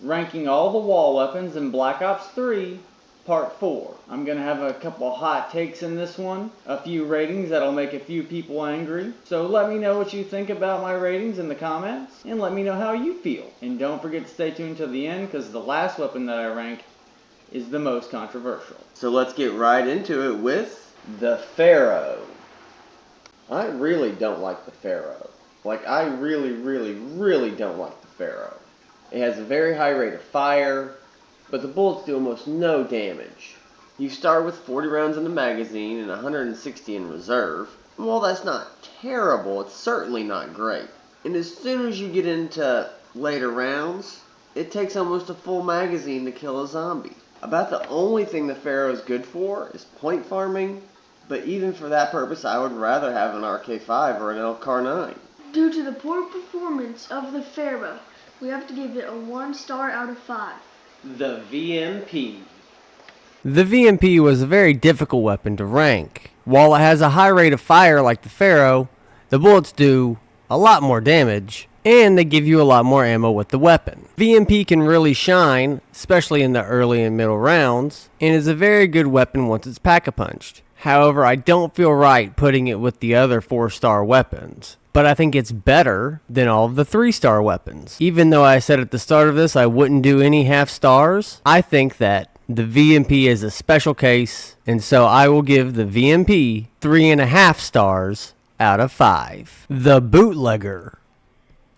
ranking all the wall weapons in Black Ops 3 Part 4. I'm going to have a couple hot takes in this one, a few ratings that'll make a few people angry. So let me know what you think about my ratings in the comments, and let me know how you feel. And don't forget to stay tuned till the end, because the last weapon that I rank is the most controversial. So let's get right into it with the Pharaoh. I really don't like the Pharaoh. I really don't like the Pharaoh. It has a very high rate of fire, but the bullets do almost no damage. You start with 40 rounds in the magazine and 160 in reserve. And while that's not terrible, it's certainly not great. And as soon as you get into later rounds, it takes almost a full magazine to kill a zombie. About the only thing the Pharaoh is good for is point farming, but even for that purpose, I would rather have an RK5 or an LK9. Due to the poor performance of the Pharaoh, we have to give it a 1 star out of 5. The VMP. The VMP was a very difficult weapon to rank. While it has a high rate of fire like the Pharaoh, the bullets do a lot more damage, and they give you a lot more ammo with the weapon. VMP can really shine, especially in the early and middle rounds, and is a very good weapon once it's pack-a-punched. However, I don't feel right putting it with the other 4-star weapons, but I think it's better than all of the 3-star weapons. Even though I said at the start of this I wouldn't do any half stars, I think that the VMP is a special case, and so I will give the VMP 3.5 stars out of 5. The Bootlegger.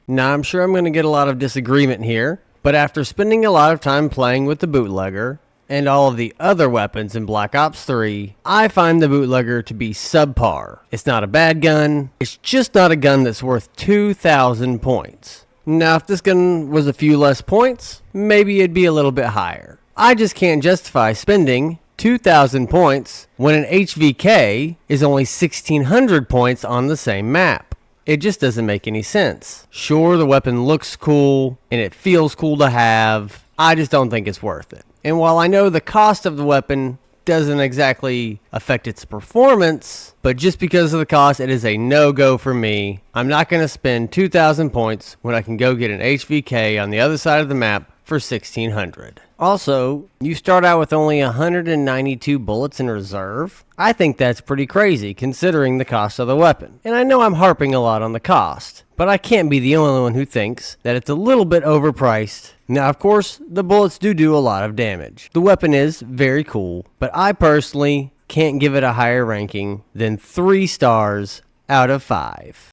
Now I'm sure I'm going to get a lot of disagreement here, but after spending a lot of time playing with the Bootlegger, and all of the other weapons in Black Ops 3, I find the Bootlegger to be subpar. It's not a bad gun, it's just not a gun that's worth 2,000 points. Now if this gun was a few less points, maybe it'd be a little bit higher. I just can't justify spending 2,000 points when an HVK is only 1,600 points on the same map. It just doesn't make any sense. Sure, the weapon looks cool, and it feels cool to have, I just don't think it's worth it. And while I know the cost of the weapon doesn't exactly affect its performance, but just because of the cost, it is a no-go for me. I'm not going to spend 2,000 points when I can go get an HVK on the other side of the map for 1,600. Also, you start out with only 192 bullets in reserve. I think that's pretty crazy considering the cost of the weapon. And I know I'm harping a lot on the cost, but I can't be the only one who thinks that it's a little bit overpriced. Now, of course, the bullets do a lot of damage. The weapon is very cool, but I personally can't give it a higher ranking than 3 stars out of 5.